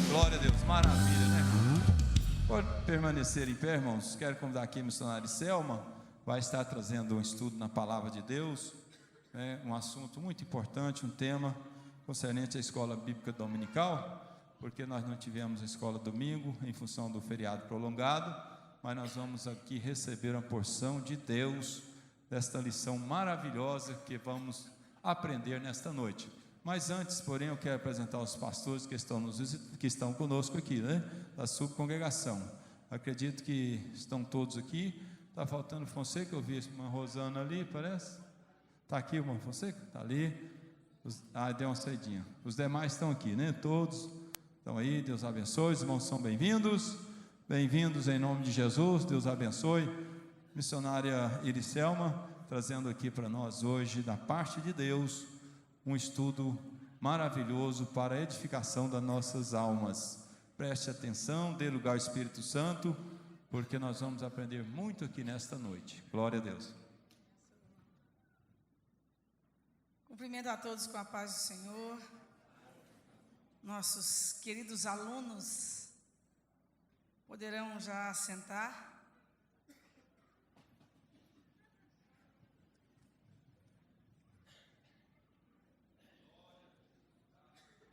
Glória a Deus, maravilha, né? Pode permanecer em pé, irmãos. Quero convidar aqui a missionária Selma, vai estar trazendo um estudo na Palavra de Deus, né? Um assunto muito importante, um tema concernente à escola bíblica dominical, porque nós não tivemos a escola domingo em função do feriado prolongado, mas nós vamos aqui receber uma porção de Deus desta lição maravilhosa que vamos aprender nesta noite. Mas antes, porém, eu quero apresentar os pastores que estão conosco aqui, né? Da subcongregação. Acredito que estão todos aqui. Está faltando Fonseca, eu vi uma Rosana ali, parece. Está aqui o irmão Fonseca? Está ali. Deu uma saidinha. Os demais estão aqui, né? Todos estão aí. Deus abençoe. Os irmãos são bem-vindos. Bem-vindos em nome de Jesus. Deus abençoe. Missionária Iriselma, trazendo aqui para nós hoje, da parte de Deus, um estudo maravilhoso para a edificação das nossas almas. Preste atenção, dê lugar ao Espírito Santo, porque nós vamos aprender muito aqui nesta noite. Glória a Deus. Cumprimento a todos com a paz do Senhor. Nossos queridos alunos poderão já sentar.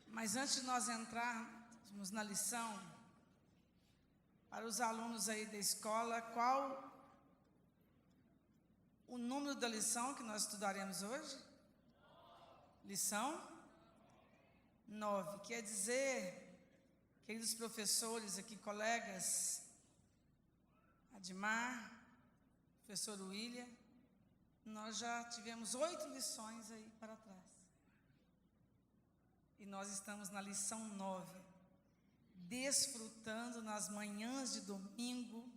Mas antes de nós entrarmos na lição, para os alunos aí da escola, qual o número da lição que nós estudaremos hoje? Lição 9. Quer dizer, queridos professores aqui, colegas, Admar, professor William, nós já tivemos 8 lições aí para trás. E nós estamos na lição 9, desfrutando nas manhãs de domingo,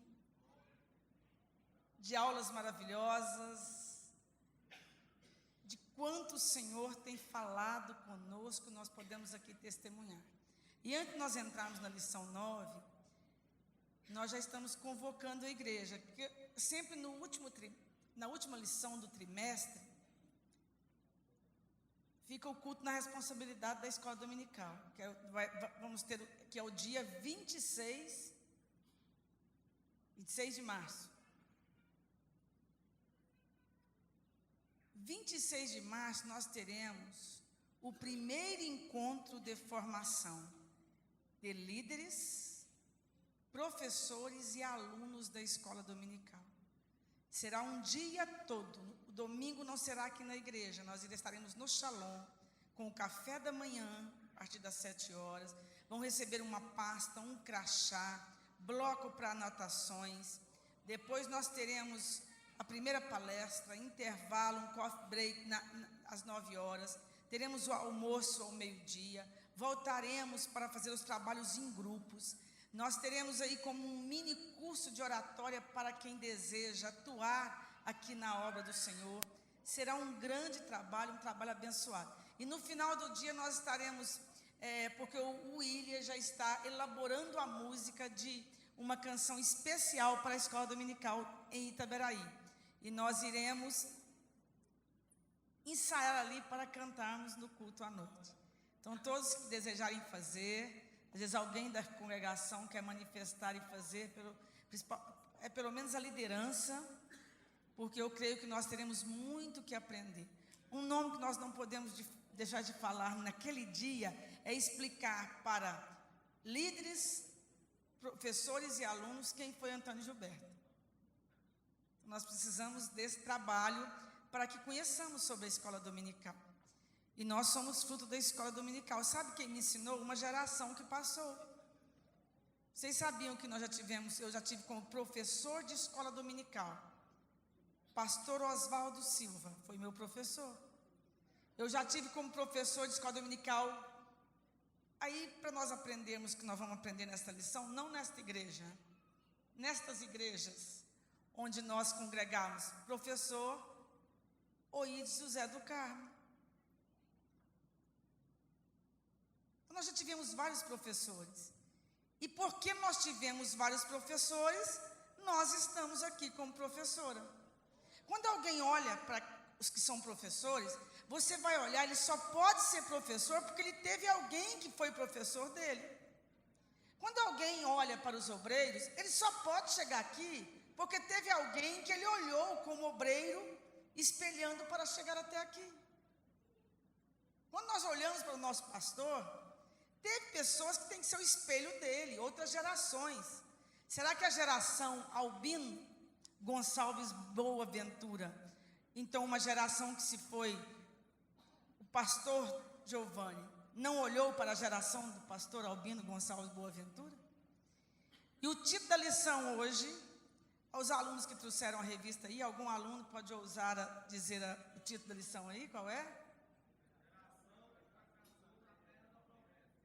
de aulas maravilhosas, de quanto o Senhor tem falado conosco, nós podemos aqui testemunhar. E antes de nós entrarmos na lição 9, nós já estamos convocando a igreja, porque sempre na última lição do trimestre, fica o culto na responsabilidade da escola dominical, vamos ter, que é o dia 26 de março. 26 de março nós teremos o primeiro encontro de formação de líderes, professores e alunos da escola dominical. Será um dia todo. O domingo não será aqui na igreja. Nós estaremos no Shalom, com o café da manhã, a partir das 7 horas. Vão receber uma pasta, um crachá, bloco para anotações. Depois nós teremos a primeira palestra, intervalo, um coffee break às 9 horas. Teremos o almoço ao meio-dia. Voltaremos para fazer os trabalhos em grupos. Nós teremos aí como um mini curso de oratória para quem deseja atuar aqui na obra do Senhor. Será um grande trabalho, um trabalho abençoado. E no final do dia nós estaremos, porque o William já está elaborando a música de uma canção especial para a escola dominical em Itaberaí. E nós iremos ensaiar ali para cantarmos no culto à noite. Então todos que desejarem fazer, às vezes alguém da congregação quer manifestar e fazer, pelo menos a liderança, porque eu creio que nós teremos muito que aprender. Um nome que nós não podemos deixar de falar naquele dia é explicar para líderes, professores e alunos quem foi Antônio Gilberto. Nós precisamos desse trabalho para que conheçamos sobre a escola dominical. E nós somos fruto da escola dominical. Sabe quem me ensinou? Uma geração que passou. Vocês sabiam que eu já tive como professor de escola dominical. Pastor Oswaldo Silva foi meu professor. Eu já tive como professor de escola dominical. Aí, para nós aprendermos o que nós vamos aprender nesta lição, não nesta igreja, nestas igrejas onde nós congregamos, professor Oídes José do Carmo. Nós já tivemos vários professores. E porque nós tivemos vários professores, nós estamos aqui como professora. Quando alguém olha para os que são professores, você vai olhar, ele só pode ser professor porque ele teve alguém que foi professor dele. Quando alguém olha para os obreiros, ele só pode chegar aqui porque teve alguém que ele olhou como obreiro, espelhando para chegar até aqui. Quando nós olhamos para o nosso pastor, teve pessoas que têm que ser o espelho dele, outras gerações. Será que a geração Albino Gonçalves Boaventura, então uma geração que se foi, o pastor Giovanni, não olhou para a geração do pastor Albino Gonçalves Boaventura? E o título da lição hoje, aos alunos que trouxeram a revista aí, algum aluno pode ousar dizer o título da lição aí, qual é?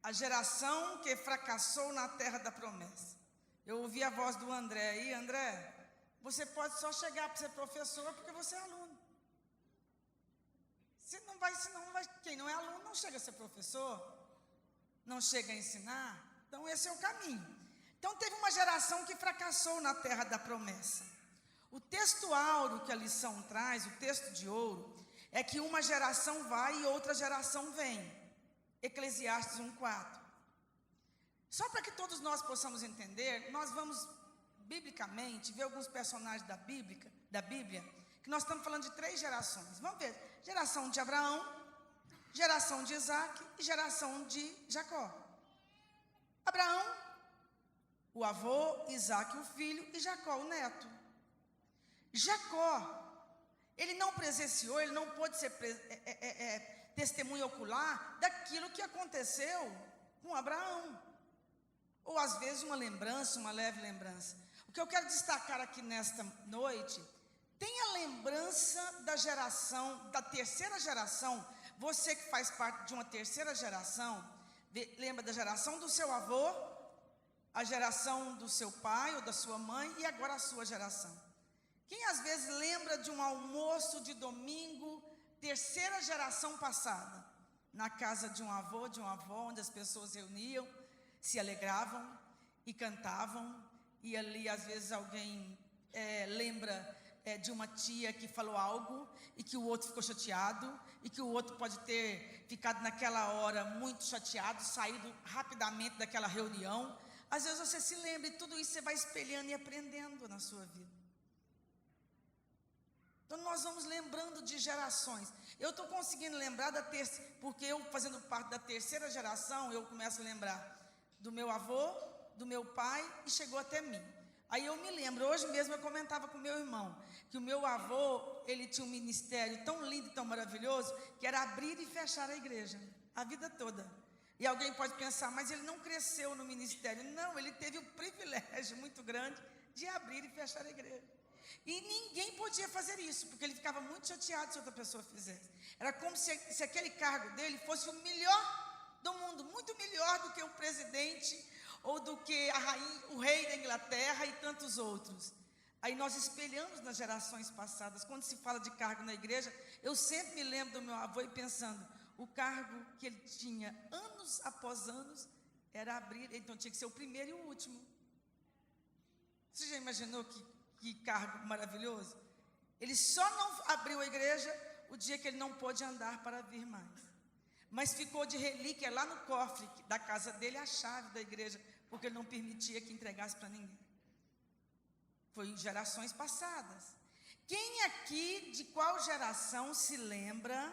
A geração que fracassou na terra da promessa. Eu ouvi a voz do André aí. André, você pode só chegar para ser professor porque você é aluno. Quem não é aluno não chega a ser professor, não chega a ensinar. Então esse é o caminho. Então teve uma geração que fracassou na terra da promessa. O texto áureo que a lição traz, o texto de ouro, é que uma geração vai e outra geração vem. Eclesiastes 1:4. Só para que todos nós possamos entender, nós vamos, biblicamente, ver alguns personagens da Bíblia, que nós estamos falando de 3 gerações. Vamos ver, geração de Abraão, geração de Isaac e geração de Jacó. Abraão, o avô, Isaac, o filho, e Jacó, o neto. Jacó, ele não presenciou, ele não pôde ser testemunha ocular daquilo que aconteceu com Abraão. Ou às vezes uma lembrança, uma leve lembrança. O que eu quero destacar aqui nesta noite, tem a lembrança da geração, da terceira geração. Você que faz parte de uma terceira geração, lembra da geração do seu avô, a geração do seu pai ou da sua mãe e agora a sua geração. Quem às vezes lembra de um almoço de domingo, terceira geração passada, na casa de um avô, de uma avó, onde as pessoas reuniam, se alegravam e cantavam, e ali às vezes alguém lembra de uma tia que falou algo e que o outro ficou chateado, e que o outro pode ter ficado naquela hora muito chateado, saído rapidamente daquela reunião. Às vezes você se lembra e tudo isso você vai espelhando e aprendendo na sua vida. Então nós vamos lembrando de gerações. Eu estou conseguindo lembrar porque eu fazendo parte da terceira geração, eu começo a lembrar do meu avô, do meu pai e chegou até mim. Aí eu me lembro, hoje mesmo eu comentava com meu irmão, que o meu avô, ele tinha um ministério tão lindo e tão maravilhoso, que era abrir e fechar a igreja, a vida toda. E alguém pode pensar, mas ele não cresceu no ministério. Não, ele teve um privilégio muito grande de abrir e fechar a igreja. E ninguém podia fazer isso, porque ele ficava muito chateado se outra pessoa fizesse. Era como se aquele cargo dele fosse o melhor do mundo, muito melhor do que o presidente, ou do que a rainha, o rei da Inglaterra e tantos outros. Aí nós espelhamos nas gerações passadas. Quando se fala de cargo na igreja, eu sempre me lembro do meu avô e pensando, o cargo que ele tinha anos após anos era abrir, então tinha que ser o primeiro e o último. Você já imaginou que cargo maravilhoso? Ele só não abriu a igreja o dia que ele não pôde andar para vir mais. Mas ficou de relíquia lá no cofre da casa dele a chave da igreja, porque ele não permitia que entregasse para ninguém. Foi em gerações passadas. Quem aqui, de qual geração se lembra,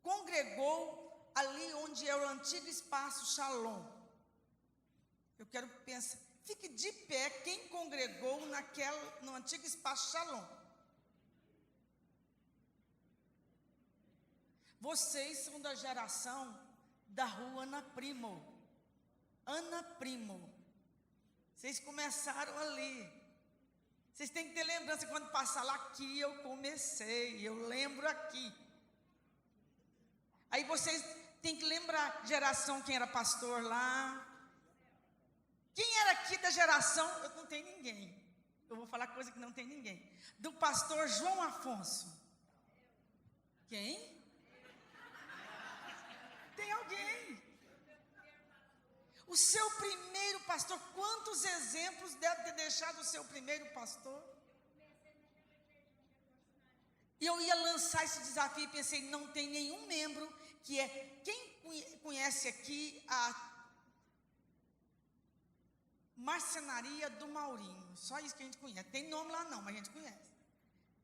congregou ali onde era o antigo espaço Shalom? Eu quero pensar, fique de pé quem congregou no antigo espaço Shalom. Vocês são da geração da rua Ana Primo. Ana Primo. Vocês começaram ali. Vocês têm que ter lembrança, quando passar lá, aqui eu comecei, eu lembro aqui. Aí vocês têm que lembrar, geração, quem era pastor lá. Quem era aqui da geração, eu não tenho ninguém. Eu vou falar coisa que não tem ninguém. Do pastor João Afonso. Quem? Tem alguém. O seu primeiro pastor, quantos exemplos deve ter deixado o seu primeiro pastor? E eu ia lançar esse desafio e pensei, não tem nenhum membro que quem conhece aqui Marcenaria do Maurinho. Só isso que a gente conhece. Tem nome lá não, mas a gente conhece.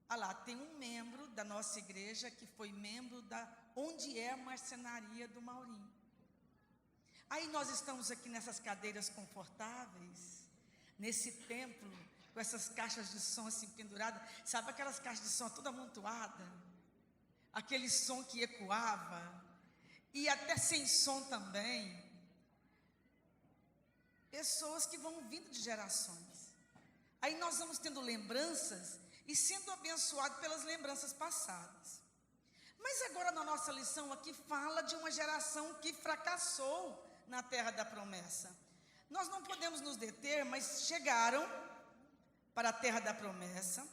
Ah lá, tem um membro da nossa igreja que foi membro da onde é a Marcenaria do Maurinho. Aí nós estamos aqui nessas cadeiras confortáveis, nesse templo, com essas caixas de som assim penduradas. Sabe aquelas caixas de som toda amontoada? Aquele som que ecoava. E até sem som também. Pessoas que vão vindo de gerações. Aí nós vamos tendo lembranças e sendo abençoados pelas lembranças passadas. Mas agora na nossa lição aqui fala de uma geração que fracassou na terra da promessa. Nós não podemos nos deter, mas chegaram para a terra da promessa.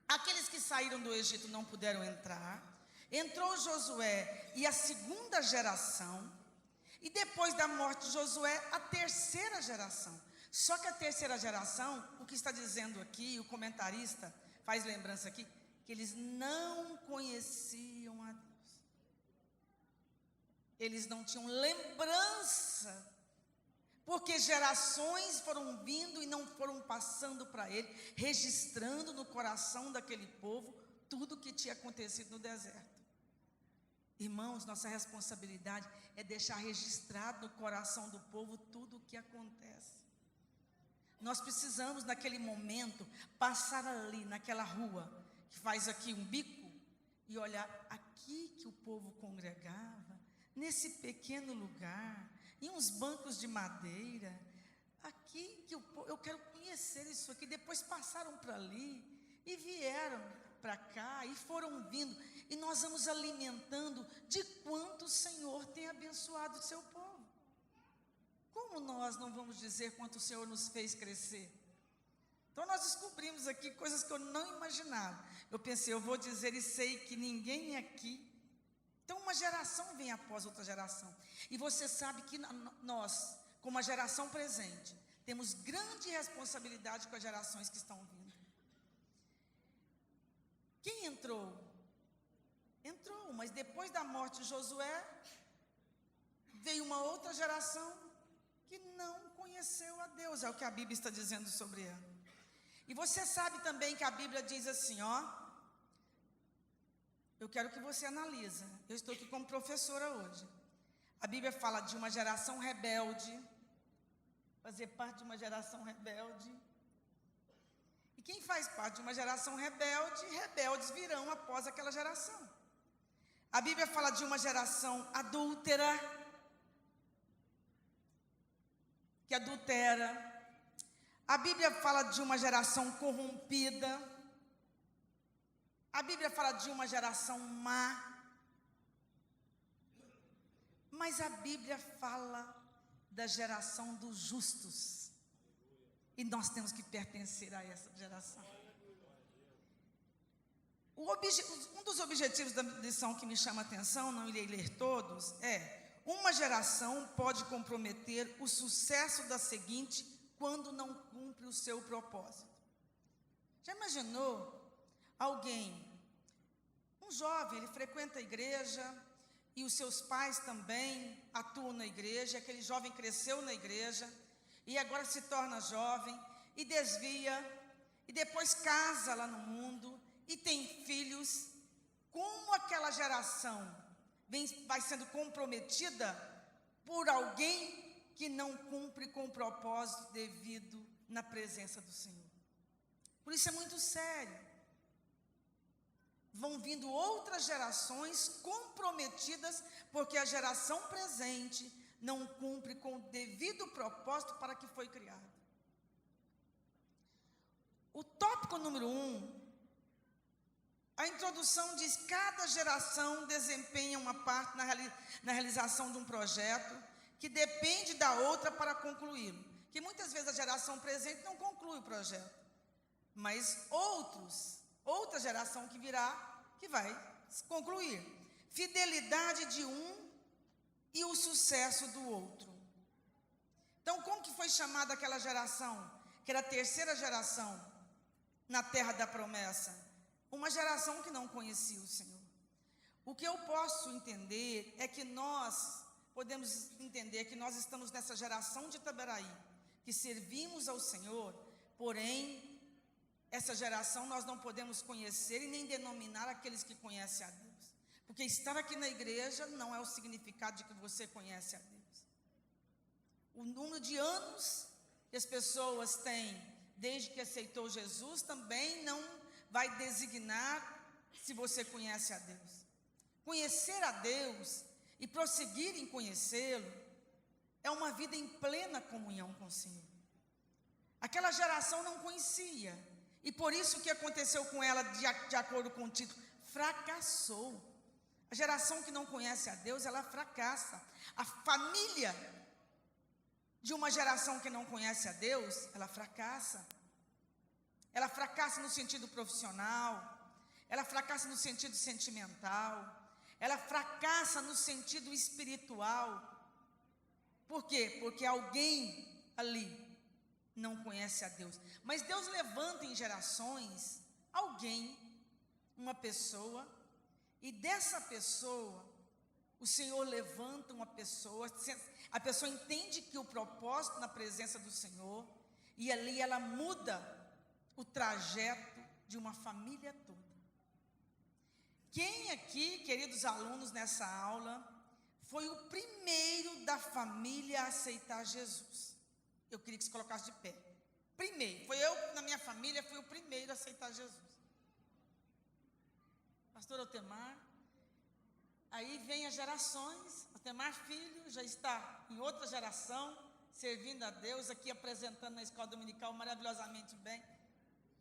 Aqueles que saíram do Egito não puderam entrar. Entrou Josué e a segunda geração. E depois da morte de Josué, a terceira geração. Só que a terceira geração, o que está dizendo aqui, o comentarista faz lembrança aqui, que eles não conheciam a Deus. Eles não tinham lembrança, porque gerações foram vindo e não foram passando para ele, registrando no coração daquele povo tudo o que tinha acontecido no deserto. Irmãos, nossa responsabilidade é deixar registrado no coração do povo tudo o que acontece. Nós precisamos, naquele momento, passar ali, naquela rua, que faz aqui um bico, e olhar aqui que o povo congregava, nesse pequeno lugar, em uns bancos de madeira, aqui que eu quero conhecer isso aqui. Depois passaram para ali e vieram para cá e foram vindo, e nós vamos alimentando de quanto o Senhor tem abençoado o seu povo. Como nós não vamos dizer quanto o Senhor nos fez crescer? Então nós descobrimos aqui coisas que eu não imaginava. Eu pensei, eu vou dizer e sei que ninguém aqui. Então uma geração vem após outra geração. E você sabe que nós, como a geração presente, temos grande responsabilidade com as gerações que estão vindo. Quem entrou? Entrou, mas depois da morte de Josué, veio uma outra geração que não conheceu a Deus, é o que a Bíblia está dizendo sobre ela. E você sabe também que a Bíblia diz assim, ó, eu quero que você analise, eu estou aqui como professora hoje. A Bíblia fala de uma geração rebelde, fazer parte de uma geração rebelde. E quem faz parte de uma geração rebelde, rebeldes virão após aquela geração. A Bíblia fala de uma geração adúltera, que adultera. A Bíblia fala de uma geração corrompida. A Bíblia fala de uma geração má. Mas a Bíblia fala da geração dos justos. E nós temos que pertencer a essa geração. Um dos objetivos da lição que me chama a atenção, não irei ler todos, é: uma geração pode comprometer o sucesso da seguinte quando não cumpre o seu propósito. Já imaginou alguém, um jovem, ele frequenta a igreja e os seus pais também atuam na igreja, aquele jovem cresceu na igreja e agora se torna jovem e desvia e depois casa lá no mundo e tem filhos. Como aquela geração vai sendo comprometida por alguém que não cumpre com o propósito devido na presença do Senhor. Por isso é muito sério. Vão vindo outras gerações comprometidas porque a geração presente não cumpre com o devido propósito para que foi criado. O tópico número 1, a introdução diz: cada geração desempenha uma parte na realização de um projeto que depende da outra para concluí-lo. Que muitas vezes a geração presente não conclui o projeto, mas outra geração que virá, que vai concluir. Fidelidade de um e o sucesso do outro. Então, como que foi chamada aquela geração, que era a terceira geração na terra da promessa? Uma geração que não conhecia o Senhor. O que eu posso entender é que nós podemos entender que nós estamos nessa geração de Itaberaí, que servimos ao Senhor, porém, essa geração nós não podemos conhecer e nem denominar aqueles que conhecem a Deus. Porque estar aqui na igreja não é o significado de que você conhece a Deus. O número de anos que as pessoas têm desde que aceitou Jesus também não vai designar se você conhece a Deus. Conhecer a Deus e prosseguir em conhecê-lo é uma vida em plena comunhão com o Senhor. Aquela geração não conhecia, e por isso o que aconteceu com ela, de acordo com o título, fracassou. A geração que não conhece a Deus, ela fracassa. A família de uma geração que não conhece a Deus, ela fracassa. Ela fracassa no sentido profissional, ela fracassa no sentido sentimental, ela fracassa no sentido espiritual. Por quê? Porque alguém ali não conhece a Deus. Mas Deus levanta em gerações alguém, uma pessoa, e dessa pessoa, o Senhor levanta uma pessoa, a pessoa entende que o propósito na presença do Senhor, e ali ela muda o trajeto de uma família toda. Quem aqui, queridos alunos, nessa aula, foi o primeiro da família a aceitar Jesus? Eu queria que se colocasse de pé. Primeiro, foi eu, na minha família, fui o primeiro a aceitar Jesus. Pastor Altemar. Aí vem as gerações. Altemar filho já está em outra geração, servindo a Deus, aqui apresentando na escola dominical maravilhosamente bem.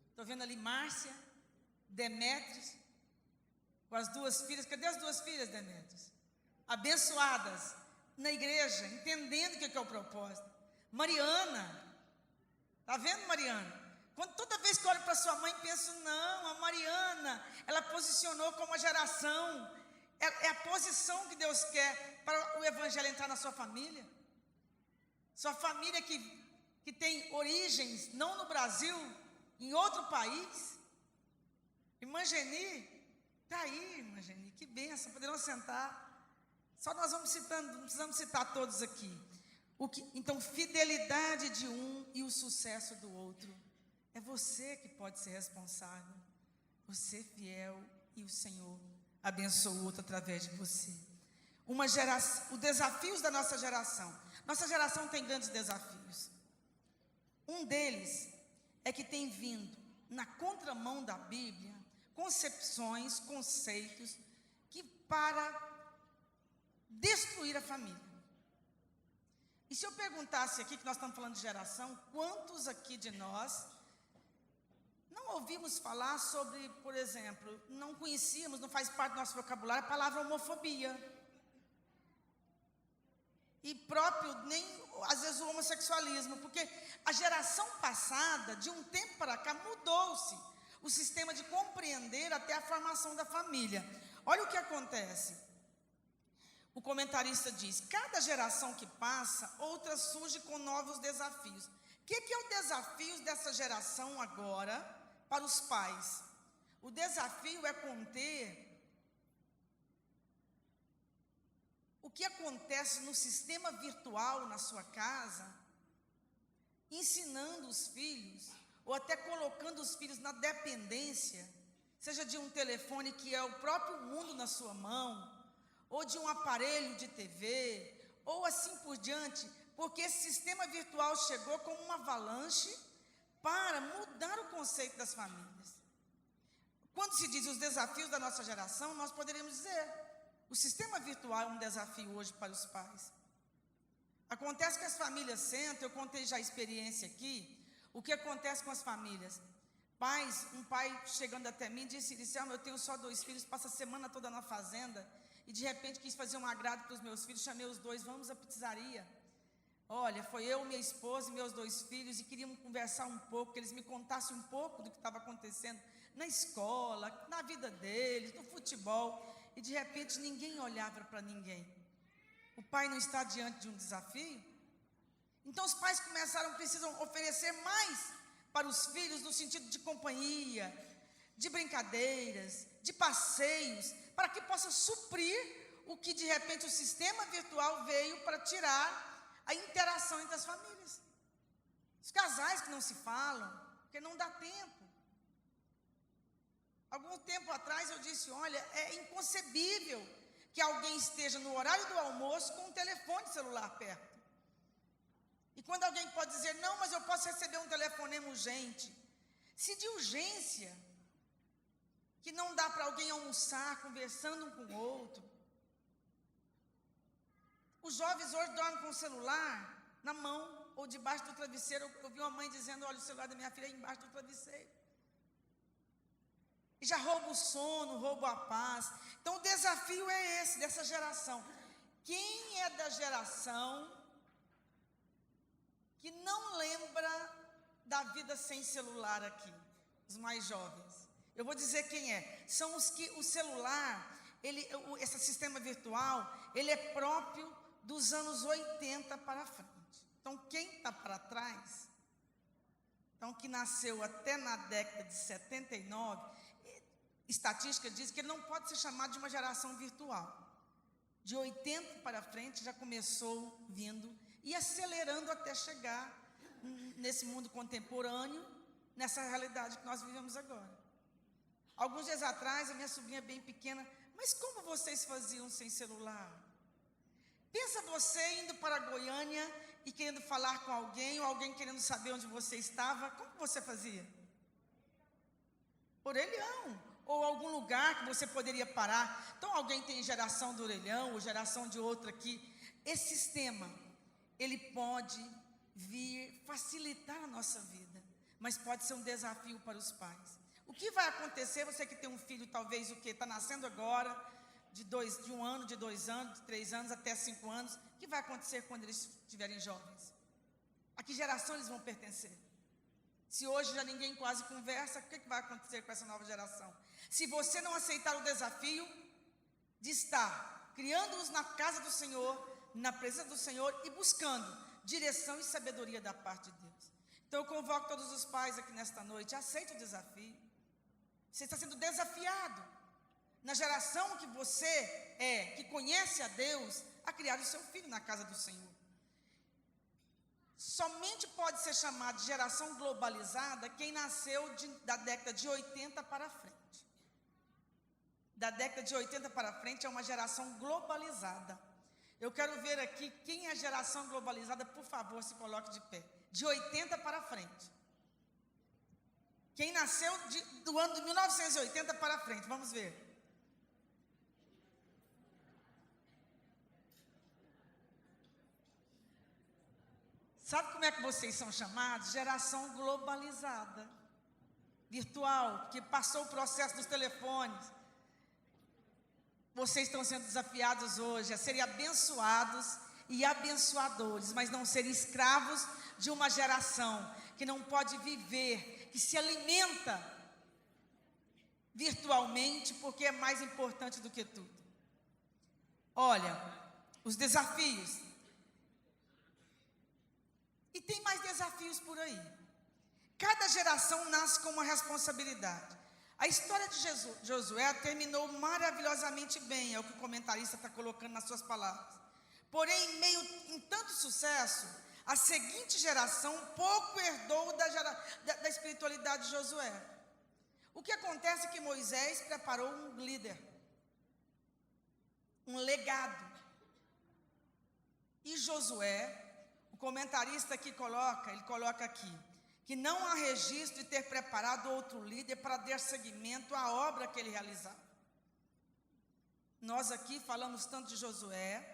Estou vendo ali Márcia, Demétrios, com as duas filhas. Cadê as duas filhas, Demétrios? Abençoadas na igreja, entendendo o que é o propósito. Mariana, está vendo, Mariana? Toda vez que eu olho para sua mãe, penso, não, a Mariana, ela posicionou como uma geração, é a posição que Deus quer para o evangelho entrar na sua família. Sua família que tem origens, não no Brasil, em outro país. Irmã Geni, está aí, irmã Geni, que bênção, poderão sentar. Só nós vamos citando, não precisamos citar todos aqui. Então, fidelidade de um e o sucesso do outro. É você que pode ser responsável. Você fiel e o Senhor abençoa o outro através de você. Os desafios da nossa geração. Nossa geração tem grandes desafios. Um deles é que tem vindo na contramão da Bíblia concepções, conceitos que para destruir a família. E se eu perguntasse aqui, que nós estamos falando de geração, quantos aqui de nós não ouvimos falar sobre, por exemplo, não conhecíamos, não faz parte do nosso vocabulário, a palavra homofobia. E próprio, nem às vezes o homossexualismo, porque a geração passada, de um tempo para cá, mudou-se o sistema de compreender até a formação da família. Olha o que acontece. O comentarista diz, cada geração que passa, outra surge com novos desafios. O que é o desafio dessa geração agora para os pais? O desafio é conter o que acontece no sistema virtual na sua casa, ensinando os filhos, ou até colocando os filhos na dependência, seja de um telefone que é o próprio mundo na sua mão, ou de um aparelho de TV, ou assim por diante, porque esse sistema virtual chegou como uma avalanche para mudar o conceito das famílias. Quando se diz os desafios da nossa geração, nós poderíamos dizer, o sistema virtual é um desafio hoje para os pais. Acontece que as famílias sentam, eu contei já a experiência aqui, o que acontece com as famílias? Um pai chegando até mim disse, eu tenho só 2 filhos, passo a semana toda na fazenda, e de repente quis fazer um agrado para os meus filhos, chamei os 2, vamos à pizzaria. Olha, foi eu, minha esposa e meus 2 filhos, e queríamos conversar um pouco, que eles me contassem um pouco do que estava acontecendo na escola, na vida deles, no futebol, e de repente ninguém olhava para ninguém. O pai não está diante de um desafio? Então os pais precisam oferecer mais para os filhos no sentido de companhia, de brincadeiras, de passeios, para que possa suprir o que de repente o sistema virtual veio para tirar a interação entre as famílias. Os casais que não se falam, porque não dá tempo. Algum tempo atrás eu disse, olha, é inconcebível que alguém esteja no horário do almoço com um telefone celular perto. E quando alguém pode dizer, não, mas eu posso receber um telefonema urgente. Se de urgência, que não dá para alguém almoçar conversando um com o outro. Os jovens hoje dormem com o celular na mão ou debaixo do travesseiro. Eu vi uma mãe dizendo, olha, o celular da minha filha é embaixo do travesseiro. E já rouba o sono, rouba a paz. Então o desafio é esse, dessa geração. Quem é da geração que não lembra da vida sem celular aqui? Os mais jovens. Eu vou dizer quem é. São os que o celular, esse sistema virtual, ele é próprio dos anos 80 para frente. Então quem está para trás, então que nasceu até na década de 79, estatística diz que ele não pode ser chamado de uma geração virtual. De 80 para frente já começou vindo e acelerando até chegar nesse mundo contemporâneo, nessa realidade que nós vivemos agora. Alguns dias atrás, a minha sobrinha bem pequena, mas como vocês faziam sem celular? Pensa você indo para Goiânia e querendo falar com alguém, ou alguém querendo saber onde você estava, como você fazia? Orelhão, ou algum lugar que você poderia parar. Então alguém tem geração do orelhão, ou geração de outra aqui. Esse sistema, ele pode vir facilitar a nossa vida, mas pode ser um desafio para os pais. O que vai acontecer, você que tem um filho, talvez o que está nascendo agora, de 1 ano, de 2 anos, de 3 anos até 5 anos, o que vai acontecer quando eles estiverem jovens? A que geração eles vão pertencer? Se hoje já ninguém quase conversa, o que vai acontecer com essa nova geração? Se você não aceitar o desafio de estar criando-os na casa do Senhor, na presença do Senhor e buscando direção e sabedoria da parte de Deus. Então eu convoco todos os pais aqui nesta noite, aceite o desafio. Você está sendo desafiado na geração que você que conhece a Deus, a criar o seu filho na casa do Senhor. Somente pode ser chamado de geração globalizada quem nasceu da década de 80 para frente. Da década de 80 para frente é uma geração globalizada. Eu quero ver aqui quem é a geração globalizada, por favor, se coloque de pé. De 80 para frente. Quem nasceu do ano de 1980 para frente, vamos ver. Sabe como é que vocês são chamados? Geração globalizada, virtual, que passou o processo dos telefones. Vocês estão sendo desafiados hoje a serem abençoados e abençoadores, mas não serem escravos de uma geração que não pode viver, que se alimenta virtualmente, porque é mais importante do que tudo. Olha, os desafios. E tem mais desafios por aí. Cada geração nasce com uma responsabilidade. A história de Josué terminou maravilhosamente bem, é o que o comentarista está colocando nas suas palavras. Porém, em tanto sucesso, a seguinte geração pouco herdou da espiritualidade de Josué. O que acontece é que Moisés preparou um líder, um legado. E Josué, o comentarista aqui ele coloca aqui, que não há registro de ter preparado outro líder para dar seguimento à obra que ele realizava. Nós aqui falamos tanto de Josué,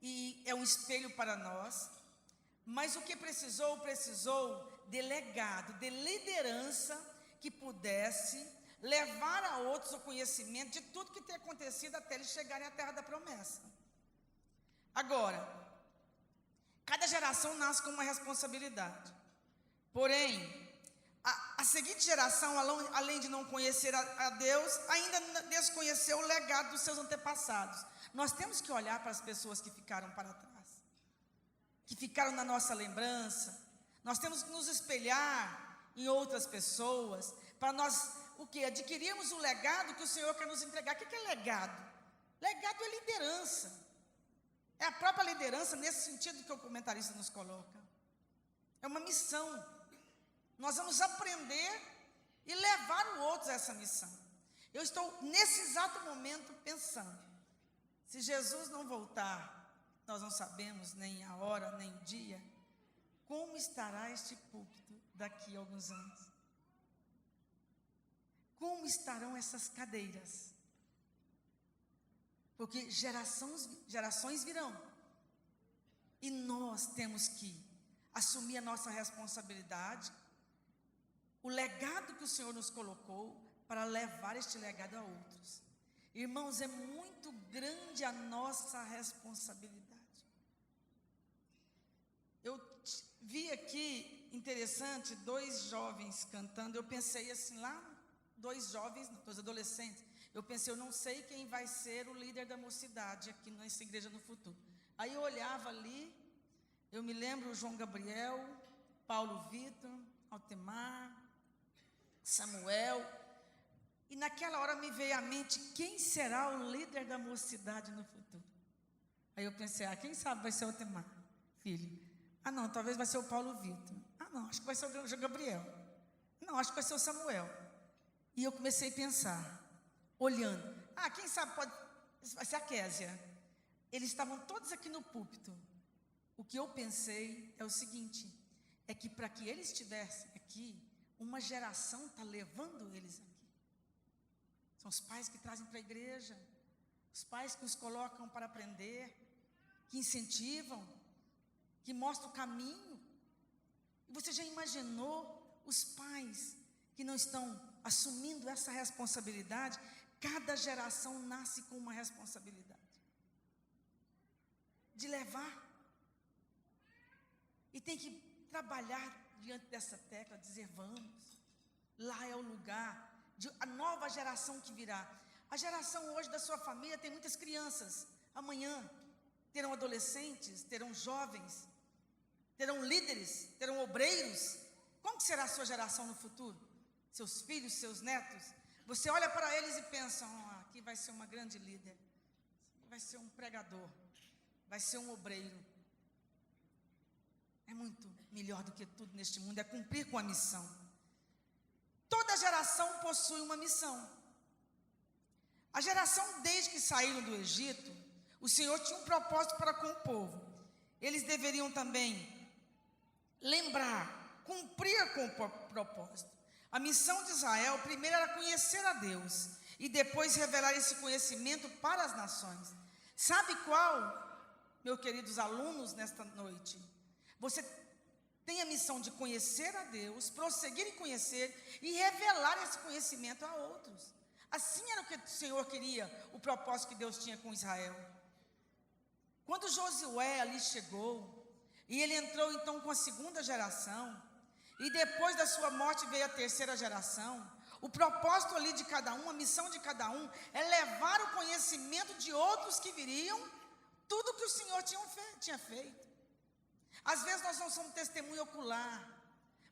e é um espelho para nós, mas o que precisou de legado, de liderança que pudesse levar a outros o conhecimento de tudo que tem acontecido até eles chegarem à terra da promessa. Agora, cada geração nasce com uma responsabilidade. Porém, a seguinte geração, além de não conhecer a Deus, ainda desconheceu o legado dos seus antepassados. Nós temos que olhar para as pessoas que ficaram para trás, que ficaram na nossa lembrança. Nós temos que nos espelhar em outras pessoas, para nós, adquirirmos o legado que o Senhor quer nos entregar. O que é legado? Legado é liderança. É a própria liderança, nesse sentido que o comentarista nos coloca. É uma missão. Nós vamos aprender e levar o outro a essa missão. Eu estou, nesse exato momento, pensando, se Jesus não voltar, nós não sabemos nem a hora, nem o dia, como estará este púlpito daqui a alguns anos? Como estarão essas cadeiras? Porque gerações virão. E nós temos que assumir a nossa responsabilidade, o legado que o Senhor nos colocou, para levar este legado a outros. Irmãos, é muito grande a nossa responsabilidade. Eu vi aqui, interessante, 2 jovens cantando. Eu pensei assim, lá, 2 jovens, 2 adolescentes. Eu pensei, eu não sei quem vai ser o líder da mocidade aqui nessa igreja no futuro. Aí eu olhava ali, eu me lembro João Gabriel, Paulo Vitor, Altemar, Samuel. E naquela hora me veio à mente, quem será o líder da mocidade no futuro? Aí eu pensei, quem sabe vai ser o Altemar, filho. Não, talvez vai ser o Paulo Vitor. Não, acho que vai ser o João Gabriel. Não, acho que vai ser o Samuel. E eu comecei a pensar, olhando. Quem sabe vai ser a Késia. Eles estavam todos aqui no púlpito. O que eu pensei é o seguinte, é que para que eles estivessem aqui, uma geração está levando eles aqui. São os pais que trazem para a igreja, os pais que os colocam para aprender, que incentivam, que mostram o caminho. E você já imaginou os pais que não estão assumindo essa responsabilidade? Cada geração nasce com uma responsabilidade de levar. E tem que trabalhar diante dessa tecla, dizer vamos, lá é o lugar, a nova geração que virá. A geração hoje da sua família tem muitas crianças, amanhã terão adolescentes, terão jovens, terão líderes, terão obreiros. Como que será a sua geração no futuro? Seus filhos, seus netos? Você olha para eles e pensa, aqui vai ser uma grande líder, vai ser um pregador, vai ser um obreiro. É muito melhor do que tudo neste mundo, é cumprir com a missão. Toda geração possui uma missão. A geração desde que saíram do Egito, o Senhor tinha um propósito para com o povo. Eles deveriam também lembrar, cumprir com o propósito. A missão de Israel, primeiro era conhecer a Deus, e depois revelar esse conhecimento para as nações. Sabe qual, meus queridos alunos, nesta noite? Você tem a missão de conhecer a Deus, prosseguir em conhecer e revelar esse conhecimento a outros. Assim era o que o Senhor queria, o propósito que Deus tinha com Israel. Quando Josué ali chegou, e ele entrou então com a 2ª geração, e depois da sua morte veio a 3ª geração, o propósito ali de cada um, a missão de cada um, é levar o conhecimento de outros que viriam, tudo que o Senhor tinha feito. Às vezes nós não somos testemunha ocular,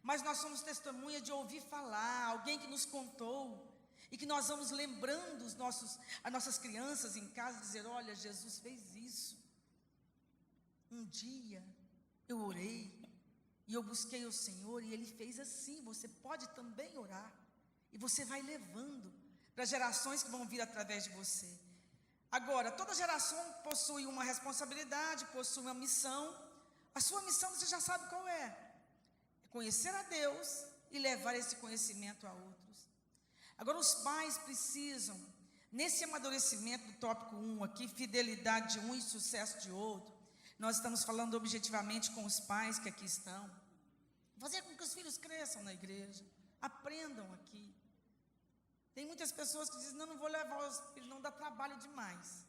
mas nós somos testemunha de ouvir falar, alguém que nos contou, e que nós vamos lembrando as nossas crianças em casa, dizer, olha, Jesus fez isso. Um dia eu orei, e eu busquei o Senhor, e Ele fez assim. Você pode também orar, e você vai levando para gerações que vão vir através de você. Agora, toda geração possui uma responsabilidade, possui uma missão. A sua missão você já sabe qual é. É conhecer a Deus e levar esse conhecimento a outros. Agora os pais precisam, nesse amadurecimento do tópico 1 aqui, fidelidade de um e sucesso de outro, nós estamos falando objetivamente com os pais que aqui estão. Fazer com que os filhos cresçam na igreja, aprendam aqui. Tem muitas pessoas que dizem, não vou levar os filhos, não dá trabalho demais.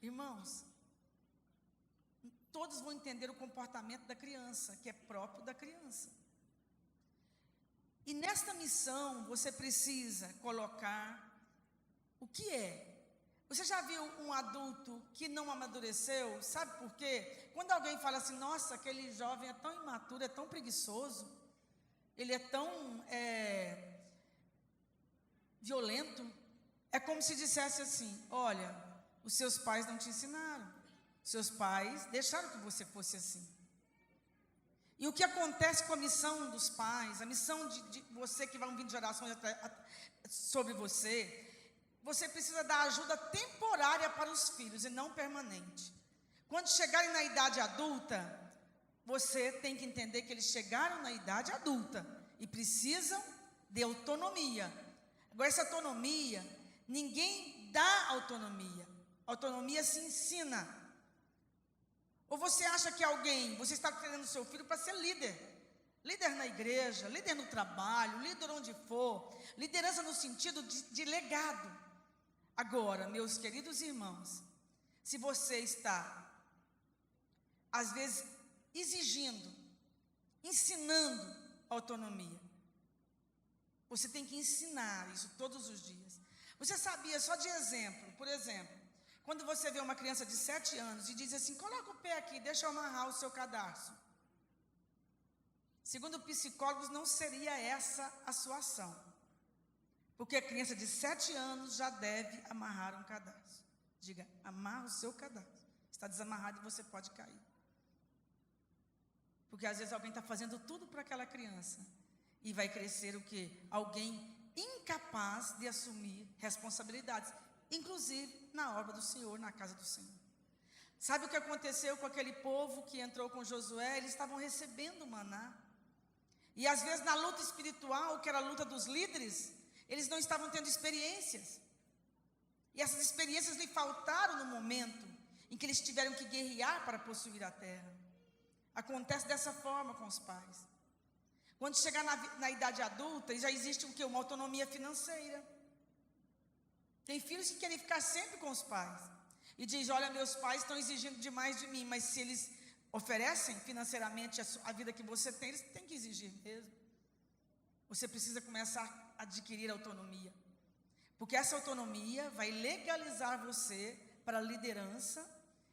Irmãos, todos vão entender o comportamento da criança, que é próprio da criança. E nesta missão, você precisa colocar o que é. Você já viu um adulto que não amadureceu? Sabe por quê? Quando alguém fala assim, nossa, aquele jovem é tão imaturo, é tão preguiçoso, ele é tão violento, é como se dissesse assim, olha, os seus pais não te ensinaram. Seus pais deixaram que você fosse assim. E o que acontece com a missão dos pais, a missão de você que vai ouvindo gerações sobre você, você precisa dar ajuda temporária para os filhos e não permanente. Quando chegarem na idade adulta, você tem que entender que eles chegaram na idade adulta e precisam de autonomia. Agora, essa autonomia, ninguém dá autonomia. Autonomia se ensina. Ou você acha que você está treinando seu filho para ser líder? Líder na igreja, líder no trabalho, líder onde for. Liderança no sentido de legado. Agora, meus queridos irmãos, se você está, às vezes, exigindo, ensinando autonomia, você tem que ensinar isso todos os dias. Você sabia, só de exemplo, por exemplo, quando você vê uma criança de 7 anos e diz assim, coloca o pé aqui, deixa eu amarrar o seu cadarço. Segundo psicólogos, não seria essa a sua ação. Porque a criança de 7 anos já deve amarrar um cadarço. Diga, amarra o seu cadarço. Está desamarrado e você pode cair. Porque às vezes alguém está fazendo tudo para aquela criança. E vai crescer o quê? Alguém incapaz de assumir responsabilidades. Inclusive na obra do Senhor, na casa do Senhor. Sabe o que aconteceu com aquele povo que entrou com Josué? Eles estavam recebendo maná. E às vezes na luta espiritual, que era a luta dos líderes, eles não estavam tendo experiências. E essas experiências lhe faltaram no momento em que eles tiveram que guerrear para possuir a terra. Acontece dessa forma com os pais. Quando chegar na idade adulta, já existe o quê? Uma autonomia financeira. Tem filhos que querem ficar sempre com os pais. E diz, olha, meus pais estão exigindo demais de mim, mas se eles oferecem financeiramente a vida que você tem, eles têm que exigir mesmo. Você precisa começar a adquirir autonomia. Porque essa autonomia vai legalizar você para a liderança,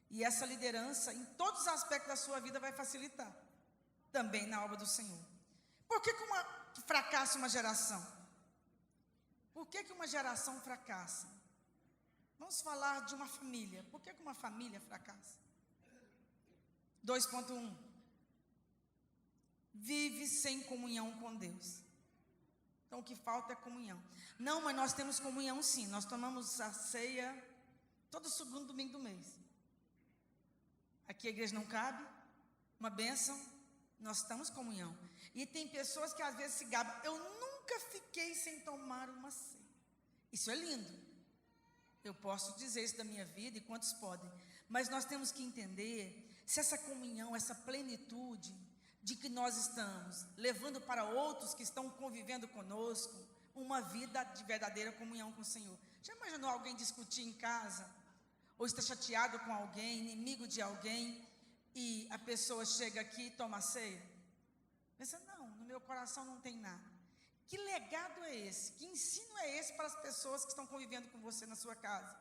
e essa liderança, em todos os aspectos da sua vida, vai facilitar. Também na obra do Senhor. Por que fracassa uma geração? Por que uma geração fracassa? Vamos falar de uma família. Por que uma família fracassa? 2.1. Vive sem comunhão com Deus. Então o que falta é comunhão. Não, mas nós temos comunhão sim. Nós tomamos a ceia todo segundo domingo do mês. Aqui a igreja não cabe. Uma bênção. Nós estamos comunhão. E tem pessoas que às vezes se gabam. Eu nunca fiquei sem tomar uma ceia. Isso é lindo. Eu posso dizer isso da minha vida e quantos podem. Mas nós temos que entender se essa comunhão, essa plenitude de que nós estamos levando para outros que estão convivendo conosco uma vida de verdadeira comunhão com o Senhor. Já imaginou alguém discutir em casa? Ou está chateado com alguém, inimigo de alguém, e a pessoa chega aqui e toma ceia? Pensa, não, no meu coração não tem nada. Que legado é esse? Que ensino é esse para as pessoas que estão convivendo com você na sua casa,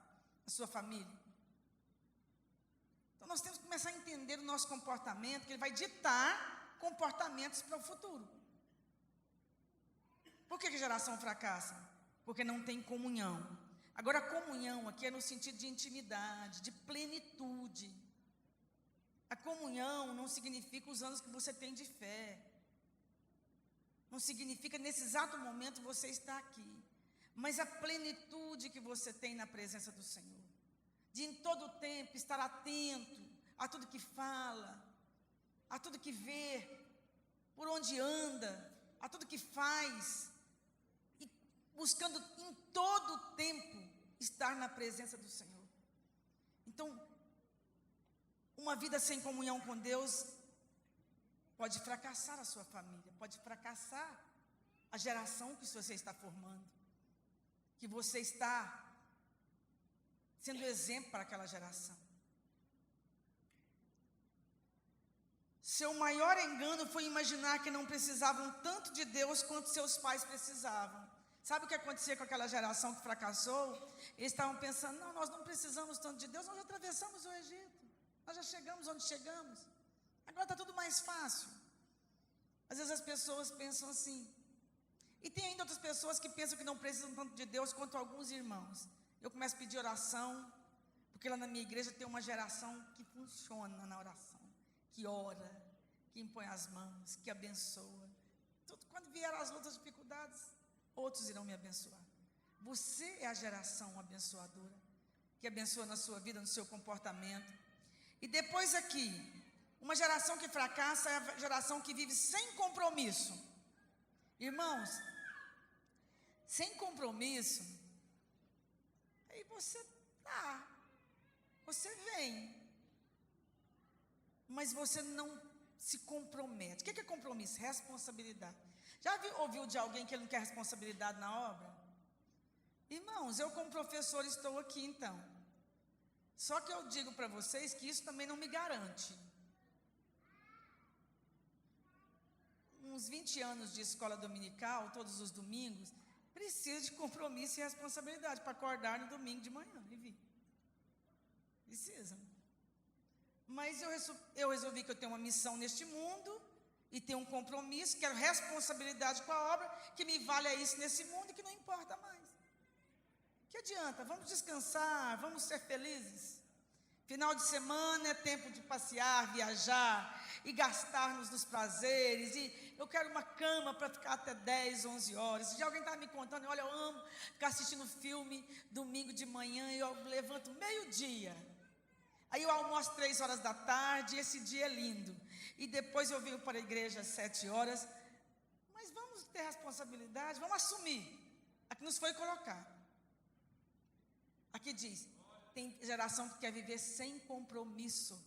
na sua família? Então nós temos que começar a entender o nosso comportamento, que ele vai ditar comportamentos para o futuro. Por que a geração fracassa? Porque não tem comunhão. Agora, a comunhão aqui é no sentido de intimidade, de plenitude. A comunhão não significa os anos que você tem de fé. Não significa nesse exato momento você estar aqui. Mas a plenitude que você tem na presença do Senhor. De em todo o tempo estar atento a tudo que fala, a tudo que vê, por onde anda, a tudo que faz. E buscando em todo o tempo estar na presença do Senhor. Então, uma vida sem comunhão com Deus pode fracassar a sua família, pode fracassar a geração que você está formando, que você está sendo exemplo para aquela geração. Seu maior engano foi imaginar que não precisavam tanto de Deus quanto seus pais precisavam. Sabe o que acontecia com aquela geração que fracassou? Eles estavam pensando, não, nós não precisamos tanto de Deus, nós já atravessamos o Egito, nós já chegamos onde chegamos. Agora está tudo mais fácil. Às vezes as pessoas pensam assim. E tem ainda outras pessoas que pensam que não precisam tanto de Deus quanto alguns irmãos. Eu começo a pedir oração, porque lá na minha igreja tem uma geração que funciona na oração, que ora, que impõe as mãos, que abençoa. Quando vieram as lutas, as dificuldades, outros irão me abençoar. Você é a geração abençoadora, que abençoa na sua vida, no seu comportamento. E depois aqui, uma geração que fracassa é a geração que vive sem compromisso. Irmãos, sem compromisso, aí você vem, mas você não se compromete. O que é compromisso? Responsabilidade. Já ouviu de alguém que ele não quer responsabilidade na obra? Irmãos, eu como professor estou aqui então. Só que eu digo para vocês que isso também não me garante. Uns 20 anos de escola dominical, todos os domingos, precisa de compromisso e responsabilidade para acordar no domingo de manhã e vir. Precisa. Mas eu resolvi que eu tenho uma missão neste mundo e tenho um compromisso, quero responsabilidade com a obra, que me valha isso nesse mundo e que não importa mais. Que adianta? Vamos descansar, vamos ser felizes. Final de semana é tempo de passear, viajar e gastar-nos nos prazeres. E eu quero uma cama para ficar até 10, 11 horas. Se alguém está me contando, olha, eu amo ficar assistindo filme domingo de manhã e eu levanto meio-dia. Aí eu almoço 3 horas da tarde, esse dia é lindo. E depois eu venho para a igreja às 7 horas. Mas vamos ter responsabilidade, vamos assumir a que nos foi colocar. Aqui diz, tem geração que quer viver sem compromisso.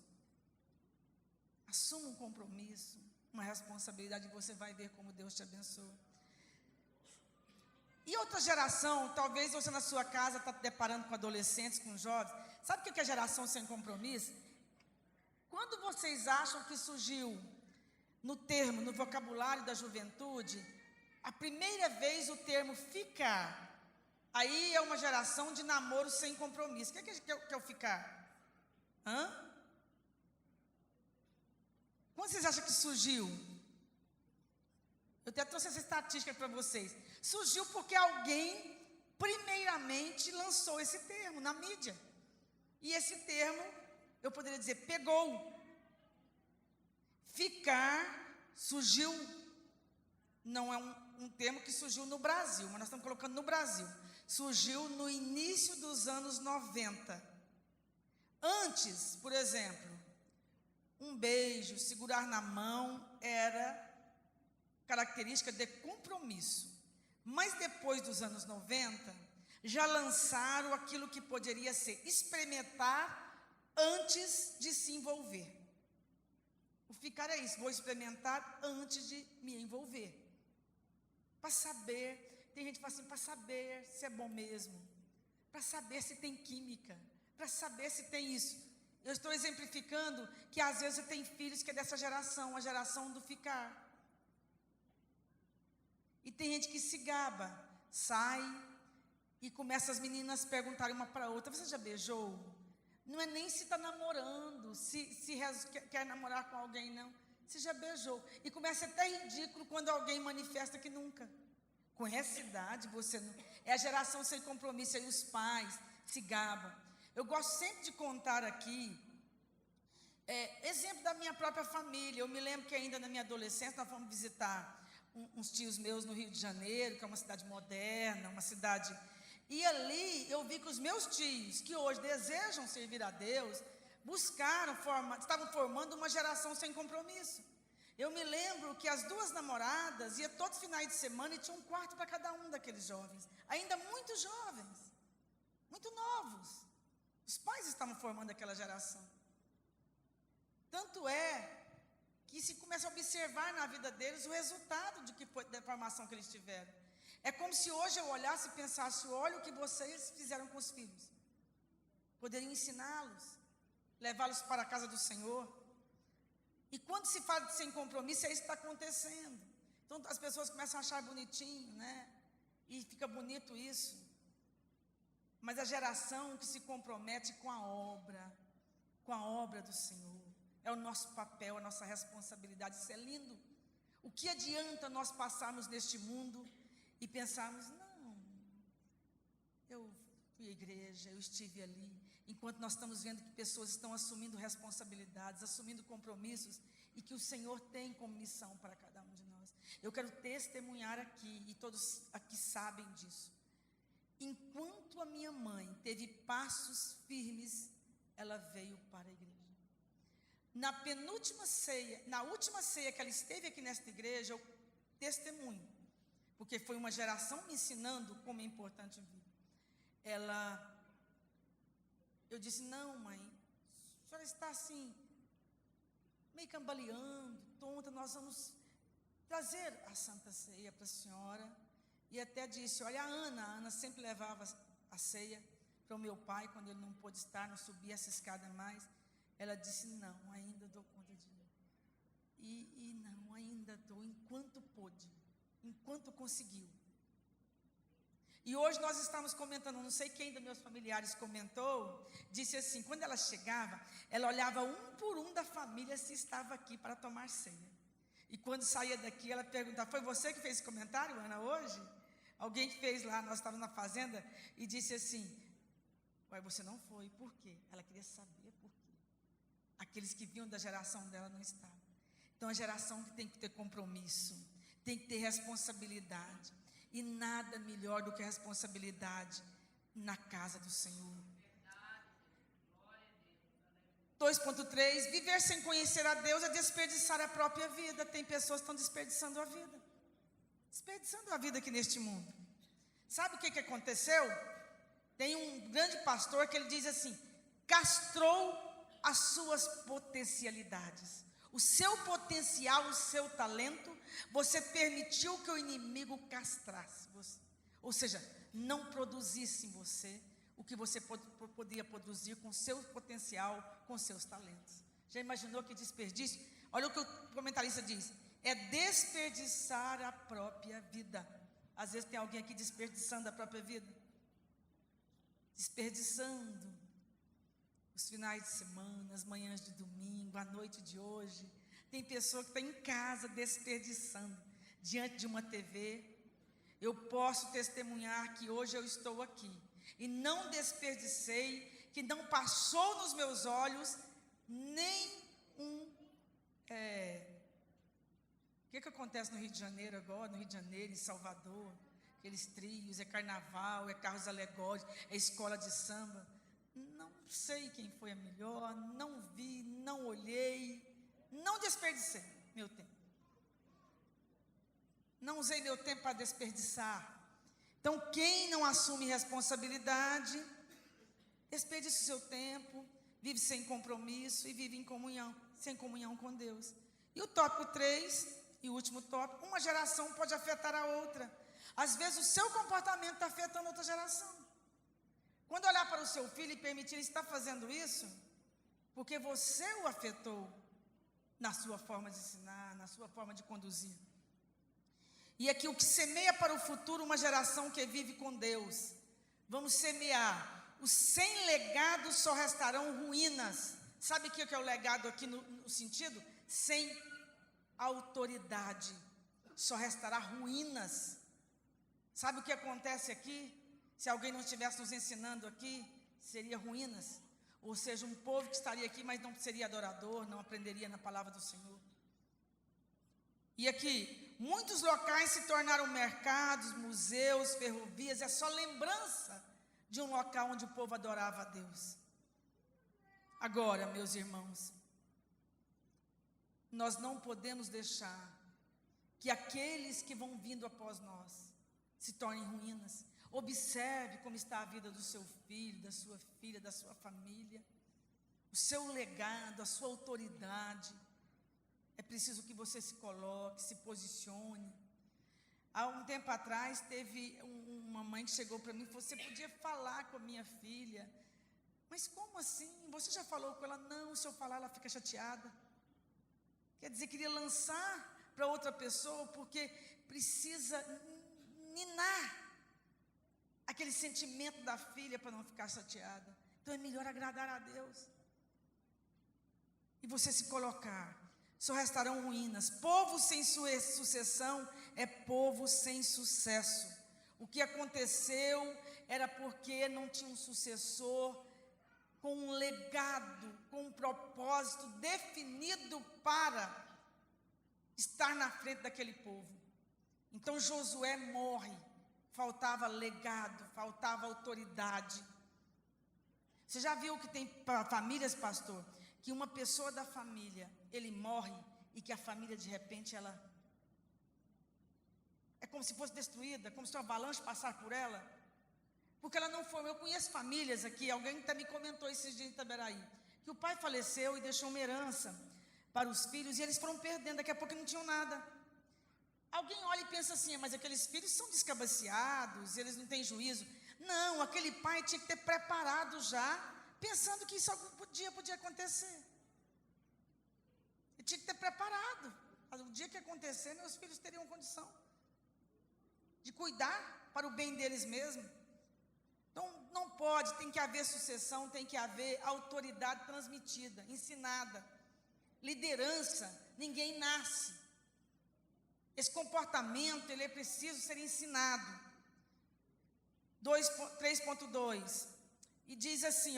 Assuma um compromisso, uma responsabilidade, e você vai ver como Deus te abençoa. E outra geração, talvez você na sua casa está deparando com adolescentes, com jovens. Sabe o que é geração sem compromisso? Quando vocês acham que surgiu no termo, no vocabulário da juventude, a primeira vez o termo ficar, aí é uma geração de namoro sem compromisso. O que é o ficar? Quando vocês acham que surgiu? Eu até trouxe essa estatística para vocês. Surgiu porque alguém, primeiramente, lançou esse termo na mídia. E esse termo, eu poderia dizer, pegou. Ficar surgiu, não é um termo que surgiu no Brasil, mas nós estamos colocando no Brasil. Surgiu no início dos anos 90. Antes, por exemplo, um beijo, segurar na mão era característica de compromisso. Mas depois dos anos 90, já lançaram aquilo que poderia ser experimentar antes de se envolver. O ficar é isso, vou experimentar antes de me envolver. Para saber, tem gente que fala assim, para saber se é bom mesmo, para saber se tem química, para saber se tem isso. Eu estou exemplificando que às vezes você tem filhos que é dessa geração, a geração do ficar. E tem gente que se gaba, sai e começa as meninas a perguntarem uma para a outra, você já beijou? Não é nem se está namorando, se quer namorar com alguém, não. Você já beijou. E começa até ridículo quando alguém manifesta que nunca. Com essa idade, você não... É a geração sem compromisso, aí os pais se gabam. Eu gosto sempre de contar aqui, exemplo da minha própria família. Eu me lembro que ainda na minha adolescência, nós fomos visitar uns tios meus no Rio de Janeiro, que é uma cidade moderna, uma cidade... E ali eu vi que os meus tios, que hoje desejam servir a Deus, estavam formando uma geração sem compromisso. Eu me lembro que as 2 namoradas iam todos os finais de semana e tinha um quarto para cada um daqueles jovens. Ainda muito jovens, muito novos. Os pais estavam formando aquela geração. Tanto é que se começa a observar na vida deles o resultado da formação que eles tiveram. É como se hoje eu olhasse e pensasse, olha o que vocês fizeram com os filhos. Poderiam ensiná-los, levá-los para a casa do Senhor. E quando se fala de sem compromisso, é isso que está acontecendo. Então as pessoas começam a achar bonitinho, né? E fica bonito isso. Mas a geração que se compromete com a obra do Senhor, é o nosso papel, a nossa responsabilidade. Isso é lindo. O que adianta nós passarmos neste mundo e pensarmos, não, eu fui à igreja, eu estive ali, enquanto nós estamos vendo que pessoas estão assumindo responsabilidades, assumindo compromissos, e que o Senhor tem como missão para cada um de nós. Eu quero testemunhar aqui, e todos aqui sabem disso. Enquanto a minha mãe teve passos firmes, ela veio para a igreja. Na última ceia que ela esteve aqui nesta igreja, eu testemunho, porque foi uma geração me ensinando como é importante vir. Eu disse: não, mãe, a senhora está assim, meio cambaleando, tonta, nós vamos trazer a Santa Ceia para a senhora. E até disse: olha, a Ana sempre levava a ceia para o meu pai, quando ele não pôde estar, não subia essa escada mais. Ela disse: não, ainda dou conta de mim. E não, ainda dou, enquanto pôde, enquanto conseguiu. E hoje nós estamos comentando, não sei quem dos meus familiares comentou, disse assim: quando ela chegava, ela olhava um por um da família se estava aqui para tomar ceia. E quando saía daqui, ela perguntava: foi você que fez esse comentário, Ana, hoje? Alguém que fez lá, nós estávamos na fazenda, e disse assim: ué, você não foi, por quê? Ela queria saber por quê. Aqueles que vinham da geração dela não estavam. Então, a geração que tem que ter compromisso, tem que ter responsabilidade. E nada melhor do que a responsabilidade na casa do Senhor. 2.3, viver sem conhecer a Deus é desperdiçar a própria vida. Tem pessoas que estão desperdiçando a vida. Desperdiçando a vida aqui neste mundo. Sabe o que aconteceu? Tem um grande pastor que ele diz assim: castrou as suas potencialidades. O seu potencial, o seu talento, você permitiu que o inimigo castrasse você. Ou seja, não produzisse em você o que você podia produzir com seu potencial, com seus talentos. Já imaginou que desperdício? Olha o que o comentarista diz: é desperdiçar a própria vida. Às vezes tem alguém aqui desperdiçando a própria vida. Desperdiçando os finais de semana, as manhãs de domingo, a noite de hoje. Tem pessoa que está em casa desperdiçando, diante de uma TV. Eu posso testemunhar que hoje eu estou aqui, e não desperdicei, que não passou nos meus olhos, nem um... O que acontece no Rio de Janeiro agora, no Rio de Janeiro, em Salvador? Aqueles trios, é carnaval, é carros alegóricos, é escola de samba. Não sei quem foi a melhor, não vi, não olhei, não desperdicei meu tempo. Não usei meu tempo para desperdiçar. Então, quem não assume responsabilidade, desperdiça o seu tempo, vive sem compromisso e vive em comunhão, sem comunhão com Deus. E o tópico 3, e o último tópico: uma geração pode afetar a outra. Às vezes o seu comportamento está afetando outra geração. Quando olhar para o seu filho e permitir ele estar fazendo isso, porque você o afetou na sua forma de ensinar, na sua forma de conduzir. E aqui, o que semeia para o futuro uma geração que vive com Deus. Vamos semear. Os sem legado só restarão ruínas. Sabe o que é o legado aqui no sentido? Sem autoridade. Só restará ruínas. Sabe o que acontece aqui? Se alguém não estivesse nos ensinando aqui, seria ruínas. Ou seja, um povo que estaria aqui, mas não seria adorador, não aprenderia na palavra do Senhor. E aqui, muitos locais se tornaram mercados, museus, ferrovias. É só lembrança de um local onde o povo adorava a Deus. Agora, meus irmãos, nós não podemos deixar que aqueles que vão vindo após nós se tornem ruínas. Observe como está a vida do seu filho, da sua filha, da sua família. O seu legado, a sua autoridade. É preciso que você se coloque, se posicione. Há um tempo atrás, teve uma mãe que chegou para mim e falou: você podia falar com a minha filha? Mas como assim? Você já falou com ela? Não, se eu falar ela fica chateada. Quer dizer, queria lançar para outra pessoa, porque precisa ninar aquele sentimento da filha para não ficar chateada. Então é melhor agradar a Deus. E você se colocar. Só restarão ruínas. Povo sem sucessão é povo sem sucesso. O que aconteceu era porque não tinha um sucessor com um legado, com um propósito definido para estar na frente daquele povo. Então Josué morre, faltava legado, faltava autoridade. Você já viu que tem famílias, pastor, que uma pessoa da família, ele morre e que a família de repente ela é como se fosse destruída, como se uma avalanche passar por ela, porque ela não foi. Eu conheço famílias aqui, alguém até me comentou esses dias em Itaberaí, que o pai faleceu e deixou uma herança para os filhos e eles foram perdendo, daqui a pouco não tinham nada. Alguém olha e pensa assim, mas aqueles filhos são descabaceados, eles não têm juízo. Não, aquele pai tinha que ter preparado já, pensando que isso algum dia podia acontecer. Ele tinha que ter preparado. O dia que acontecer, meus filhos teriam condição de cuidar para o bem deles mesmos. Então, não pode, tem que haver sucessão, tem que haver autoridade transmitida, ensinada. Liderança, ninguém nasce. Esse comportamento, ele é preciso ser ensinado. 3.2, e diz assim,